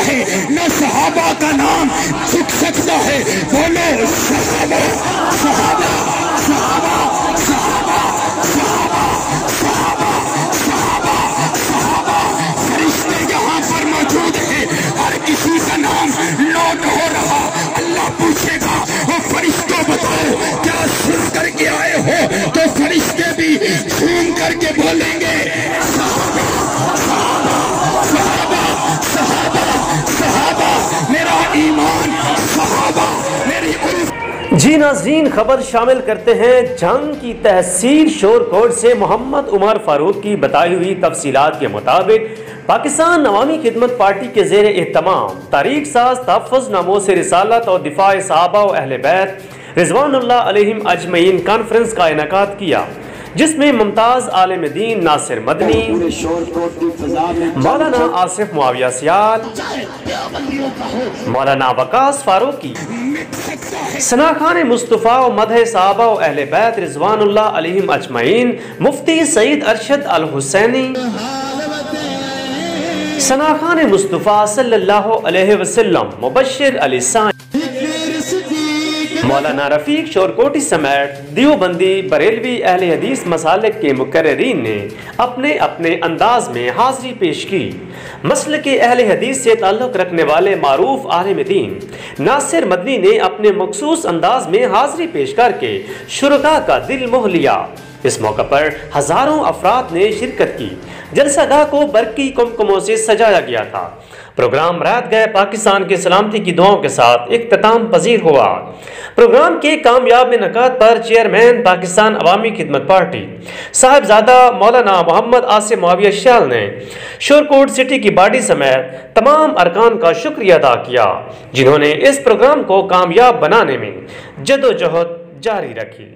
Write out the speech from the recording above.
ہے نہ صحابہ کا نام جھک سکتا ہے. بولو صحابہ صحابہ صحابہ صحابہ صحابہ صحابہ صحابہ صحابہ. فرشتے یہاں پر موجود ہیں، ہر کسی کا نام نوٹ ہو رہا. اللہ پوچھے گا وہ فرشتوں بتاؤ کیا سن کر کے آئے ہو؟ تو فرشتے بھی سن کر کے بولیں گے صحابہ صحابہ صحابہ صحابہ صحابہ. میرا ایمان صحابہ، میری جی ناظرین، خبر شامل کرتے ہیں جنگ کی تحصیل شور کوٹ سے. محمد عمر فاروق کی بتائی ہوئی تفصیلات کے مطابق پاکستان عوامی خدمت پارٹی کے زیر اہتمام تاریخ ساز تحفظ ناموس رسالت اور دفاع صحابہ و اہل بیت رضوان اللہ علیہم اجمعین کانفرنس کا انعقاد کیا، جس میں ممتاز عالم دین ناصر مدنی، مولانا آصف معاویہ سیال، مولانا وقاص فاروقی، ثناخان مصطفیٰ و مدح صحابہ و اہل بیت رضوان اللہ علیہم اجمعین، مفتی سعید ارشد الحسینی، ثناخان مصطفیٰ صلی اللہ علیہ وسلم مبشر علی ثانی، مولانا رفیق شورکوٹی سمیت دیوبندی بریلوی اہل حدیث مسالک کے مقررین نے اپنے اپنے انداز میں حاضری پیش کی. مسلک اہل حدیث سے تعلق رکھنے والے معروف عالم دین ناصر مدنی نے اپنے مخصوص انداز میں حاضری پیش کر کے شرکاء کا دل موہ لیا. اس موقع پر ہزاروں افراد نے شرکت کی. جلسہ گاہ کو برقی کمکموں سے سجایا گیا تھا. پروگرام رات گئے پاکستان کی سلامتی کی دعاؤں کے ساتھ اختتام پذیر ہوا. پروگرام کے کامیاب انعقاد پر چیئرمین پاکستان عوامی خدمت پارٹی صاحبزادہ مولانا محمد آصف معاویہ سیال نے شورکوٹ سٹی کی باڈی سمیت تمام ارکان کا شکریہ ادا کیا، جنہوں نے اس پروگرام کو کامیاب بنانے میں جدوجہد جاری رکھی.